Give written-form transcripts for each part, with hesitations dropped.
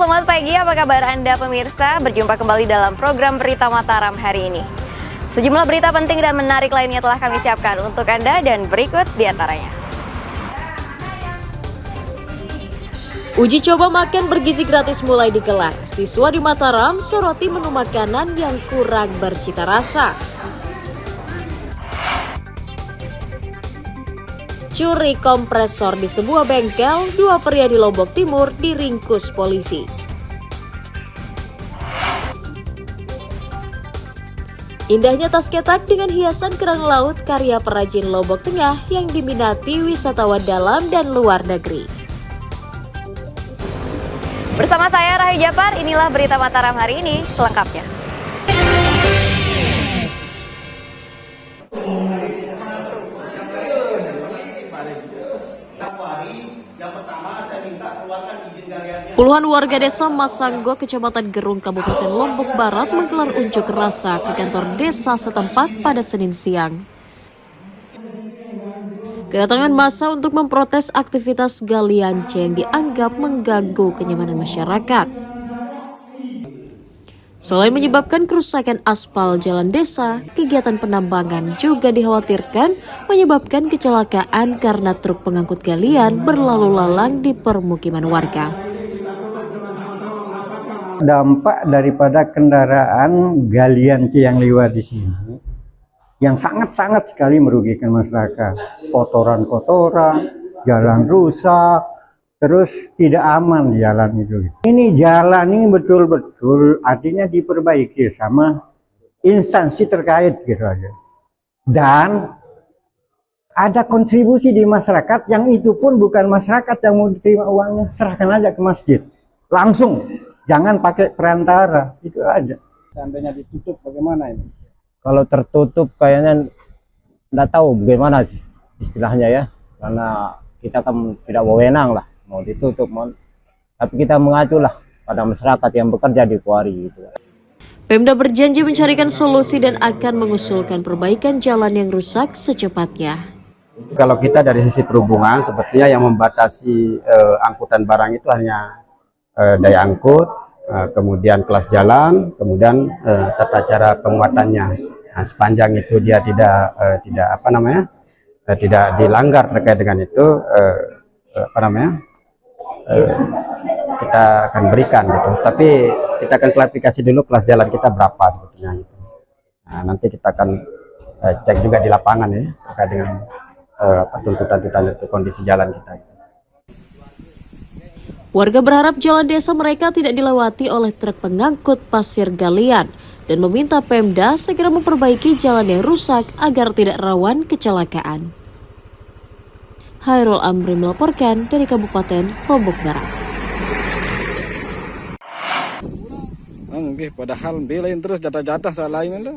selamat pagi. Apa kabar Anda pemirsa? Berjumpa kembali dalam program Berita Mataram hari ini. Sejumlah berita penting dan menarik lainnya telah kami siapkan untuk Anda dan berikut diantaranya. Uji coba makan bergizi gratis mulai digelar. Siswa di Mataram soroti menu makanan yang kurang bercita rasa. Curi kompresor di sebuah bengkel, 2 pria di Lombok Timur diringkus polisi. Indahnya tas ketak dengan hiasan kerang laut karya perajin Lombok Tengah yang diminati wisatawan dalam dan luar negeri. Bersama saya Rahayu Japar, inilah Berita Mataram hari ini selengkapnya. Puluhan warga desa Masanggo, Kecamatan Gerung, Kabupaten Lombok Barat menggelar unjuk rasa ke kantor desa setempat pada Senin siang. Kedatangan massa untuk memprotes aktivitas galian C yang dianggap mengganggu kenyamanan masyarakat. Selain menyebabkan kerusakan aspal jalan desa, kegiatan penambangan juga dikhawatirkan menyebabkan kecelakaan karena truk pengangkut galian berlalu lalang di permukiman warga. Dampak daripada kendaraan galian C yang lewat di sini yang sangat-sangat sekali merugikan masyarakat. Kotoran-kotoran, jalan rusak, terus tidak aman di jalan itu. Ini jalan ini betul-betul artinya diperbaiki sama instansi terkait gitu aja. Dan ada kontribusi di masyarakat yang itu pun bukan masyarakat yang mau diterima uangnya, serahkan aja ke masjid. Langsung. Jangan pakai perantara, itu aja. Seandainya ditutup bagaimana ini? Kalau tertutup kayaknya nggak tahu bagaimana istilahnya ya, karena kita kan tidak wewenang lah mau ditutup, tapi kita mengacu lah pada masyarakat yang bekerja di kuari gitu. Pemda berjanji mencarikan solusi dan akan mengusulkan perbaikan jalan yang rusak secepatnya. Kalau kita dari sisi perhubungan, sepertinya yang membatasi angkutan barang itu hanya daya angkut, kemudian kelas jalan, kemudian tata cara pemuatannya. Nah, sepanjang itu dia tidak dilanggar terkait dengan itu, kita akan berikan gitu. Tapi kita akan klarifikasi dulu kelas jalan kita berapa sebetulnya. Gitu. Nah, nanti kita akan cek juga di lapangan ya terkait dengan tuntutan-tuntutan itu kondisi jalan kita. Gitu. Warga berharap jalan desa mereka tidak dilewati oleh truk pengangkut pasir galian dan meminta Pemda segera memperbaiki jalan yang rusak agar tidak rawan kecelakaan. Hairul Amri melaporkan dari Kabupaten Lombok Barat. Padahal belain terus jatah-jatah lain itu.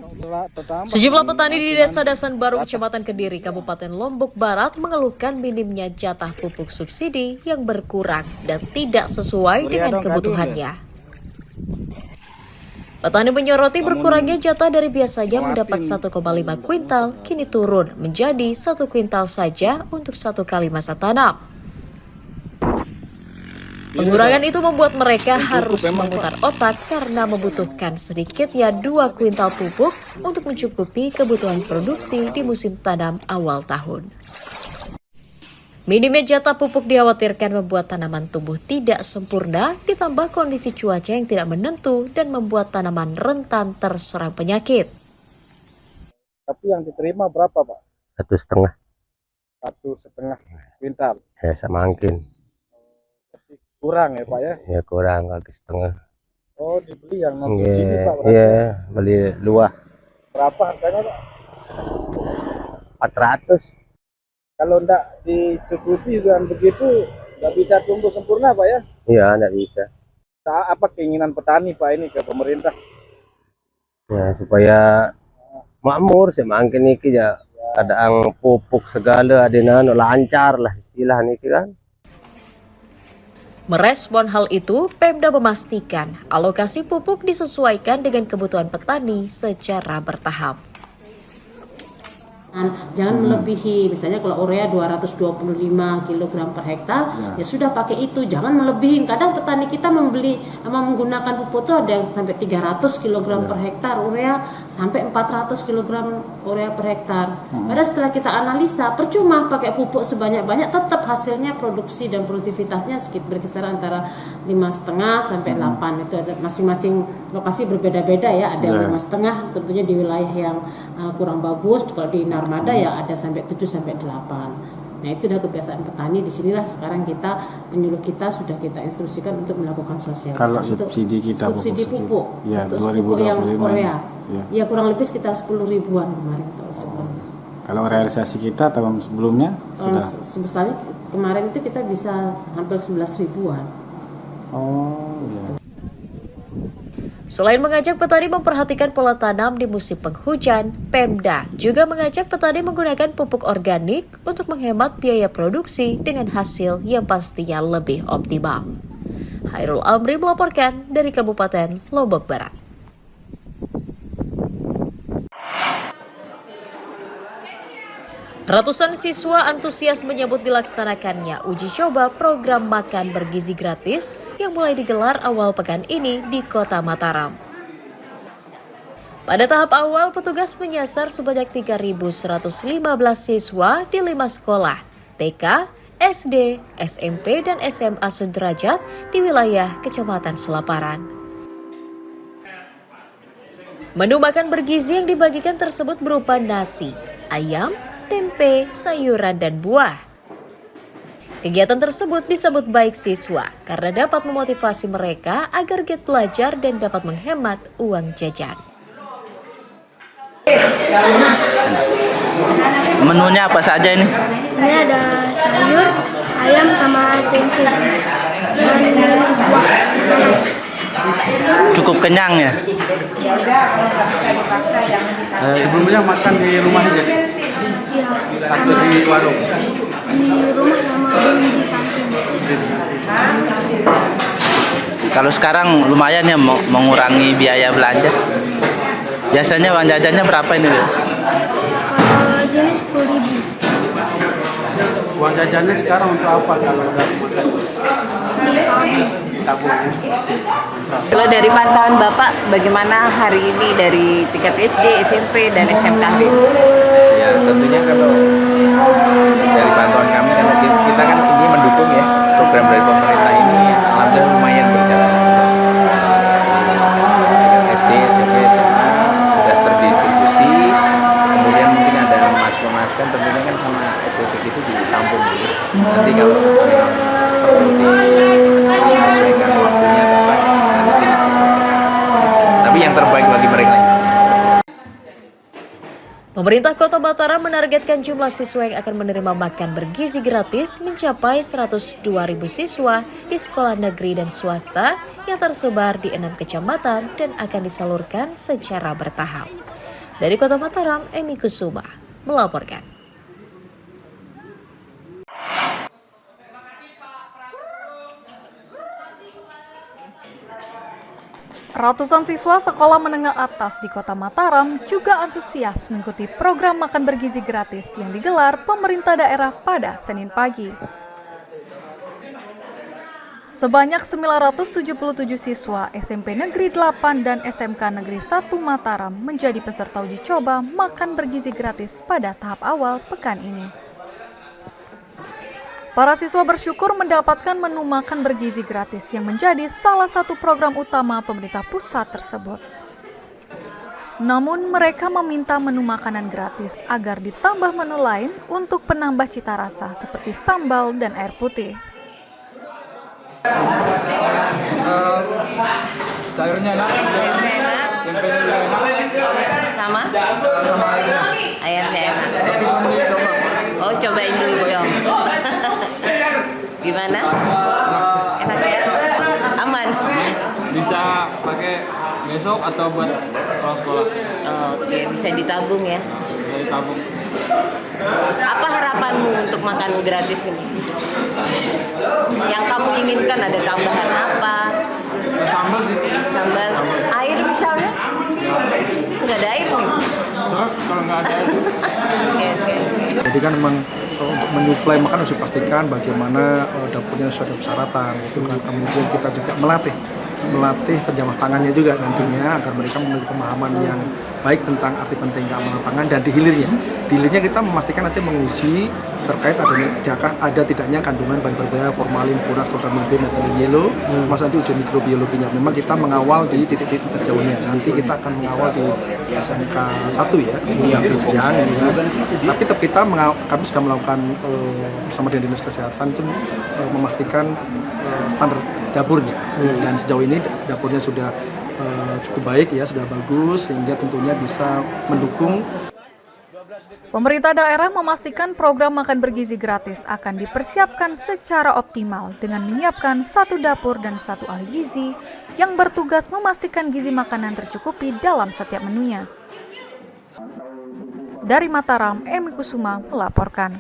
Sejumlah petani di Desa Dasan Baru, Kecamatan Kediri, Kabupaten Lombok Barat mengeluhkan minimnya jatah pupuk subsidi yang berkurang dan tidak sesuai dengan kebutuhannya. Petani menyoroti berkurangnya jatah dari biasanya mendapat 1,5 kuintal, kini turun menjadi 1 kuintal saja untuk 1 kali masa tanam. Pengurangan itu membuat mereka harus memutar otak karena membutuhkan sedikitnya 2 kuintal pupuk untuk mencukupi kebutuhan produksi di musim tanam awal tahun. Minimnya jatah pupuk dikhawatirkan membuat tanaman tumbuh tidak sempurna, ditambah kondisi cuaca yang tidak menentu dan membuat tanaman rentan terserang penyakit. Tapi yang diterima berapa, Pak? 1,5. 1,5 kuintal. Ya semangkin. Kurang ya Pak ya? Ya kurang kaki setengah. Oh dibeli yang non subsidi Pak berarti? Iya beli luah. Berapa harganya Pak? 400. Kalau enggak dicukupi dan begitu nggak bisa tumbuh sempurna Pak ya? Iya enggak bisa. Apa keinginan petani Pak ini ke pemerintah? Ya supaya makmur semangkin niki ya kadang pupuk segala adena lancar lah istilah niki kan. Merespon hal itu, Pemda memastikan alokasi pupuk disesuaikan dengan kebutuhan petani secara bertahap. Jangan melebihi, misalnya kalau urea 225 kg per hektar, ya sudah pakai itu, jangan melebihin. Kadang petani kita menggunakan pupuk itu ada yang sampai 300 kg per hektar urea, sampai 400 kg urea per hektar. Padahal setelah kita analisa, percuma pakai pupuk sebanyak-banyak, tetap hasilnya produksi dan produktivitasnya berkisar antara 5,5 sampai 8. Itu ada masing-masing lokasi berbeda-beda ya, ada yang 5,5 tentunya di wilayah yang kurang bagus. Kalau di Narmada ya ada sampai 7 sampai 8. Nah, itu udah kebiasaan petani. Disinilah sekarang penyuluh kita sudah kita instruksikan untuk melakukan sosialisasi. Kalau subsidi kita pupuk ya untuk 2025 yang urea ya kurang lebih sekitar 10 ribuan kemarin kita. Kalau realisasi kita tahun sebelumnya sudah sebesarnya kemarin itu kita bisa hampir 11 ribuan. Oh ya. Selain mengajak petani memperhatikan pola tanam di musim penghujan, Pemda juga mengajak petani menggunakan pupuk organik untuk menghemat biaya produksi dengan hasil yang pastinya lebih optimal. Hairul Amri melaporkan dari Kabupaten Lombok Barat. Ratusan siswa antusias menyambut dilaksanakannya uji coba program makan bergizi gratis yang mulai digelar awal pekan ini di Kota Mataram. Pada tahap awal, petugas menyasar sebanyak 3.115 siswa di 5 sekolah, TK, SD, SMP, dan SMA sederajat di wilayah Kecamatan Selaparan. Menu makan bergizi yang dibagikan tersebut berupa nasi, ayam, tempe, sayuran, dan buah. Kegiatan tersebut disambut baik siswa karena dapat memotivasi mereka agar giat belajar dan dapat menghemat uang jajan. Menunya apa saja ini? Ini ada sayur, ayam, sama tempe, dan buah. Cukup kenyang ya? Sebelumnya makan di rumah aja? Iya. Atau di warung? Di rumah sama beli di kantin. Kalau sekarang lumayan ya mengurangi biaya belanja. Biasanya uang jajannya berapa ini? Kalau sini 10.000. Uang jajannya sekarang untuk apa kalau udah makan? Tabung. Kalau dari pantauan Bapak, bagaimana hari ini dari tingkat SD, SMP, dan SMK? Ya tentunya kalau dari pantauan kami kan kita kan ini mendukung ya program dari pemerintah ini, alhamdulillah lumayan berjalan lancar. Tingkat SD, SMP, SMA sudah terdistribusi, kemudian mungkin ada masukan tentunya kan sama SPP itu ditampung dulu. Nanti kalau perlu disesuaikan waktunya tepat, nanti disesuaikan. Tapi yang terbaik bagi mereka. Pemerintah Kota Mataram menargetkan jumlah siswa yang akan menerima makan bergizi gratis mencapai 102.000 siswa di sekolah negeri dan swasta yang tersebar di 6 kecamatan dan akan disalurkan secara bertahap. Dari Kota Mataram, Emi Kusuma melaporkan. Ratusan siswa sekolah menengah atas di Kota Mataram juga antusias mengikuti program makan bergizi gratis yang digelar pemerintah daerah pada Senin pagi. Sebanyak 977 siswa SMP Negeri 8 dan SMK Negeri 1 Mataram menjadi peserta uji coba makan bergizi gratis pada tahap awal pekan ini. Para siswa bersyukur mendapatkan menu makan bergizi gratis yang menjadi salah satu program utama pemerintah pusat tersebut. Namun mereka meminta menu makanan gratis agar ditambah menu lain untuk penambah cita rasa seperti sambal dan air putih. Sayurnya enak, tempenya juga enak. Sama? Ayamnya enak. Oh, cobain dulu dong. Gimana? Enak ya? Aman? Bisa pakai besok atau buat pulang sekolah. Oke, bisa ditabung ya? Bisa ditabung. Apa harapanmu untuk makan gratis ini? Yang kamu inginkan ada tambahan apa? Sambal sih. Sambal. Air misalnya? Nggak ada air nih? kalau nggak ada itu. Oke. Jadi kan memang untuk menyuplai makan harus dipastikan bagaimana dapurnya sesuai persyaratan. Itu kan kemudian kita juga melatih penjamah pangannya juga nantinya agar mereka memiliki pemahaman yang baik tentang arti penting keamanan pangan. Dan di hilirnya kita memastikan nanti menguji terkait ada tidaknya kandungan bahan berbahaya formalin, borax, protamid, metil yellow, termasuk nanti uji mikrobiologinya. Memang kita mengawal di titik-titik terjauhnya. Nanti kita akan mengawal di SMK 1 ya, di Siang. Tapi tetap kami sudah melakukan bersama dengan Dinas Kesehatan itu memastikan standar dapurnya. Dan sejauh ini dapurnya sudah cukup baik ya, sudah bagus sehingga tentunya bisa mendukung. Pemerintah daerah memastikan program makan bergizi gratis akan dipersiapkan secara optimal dengan menyiapkan 1 dapur dan 1 ahli gizi yang bertugas memastikan gizi makanan tercukupi dalam setiap menunya. Dari Mataram, Emi Kusuma melaporkan.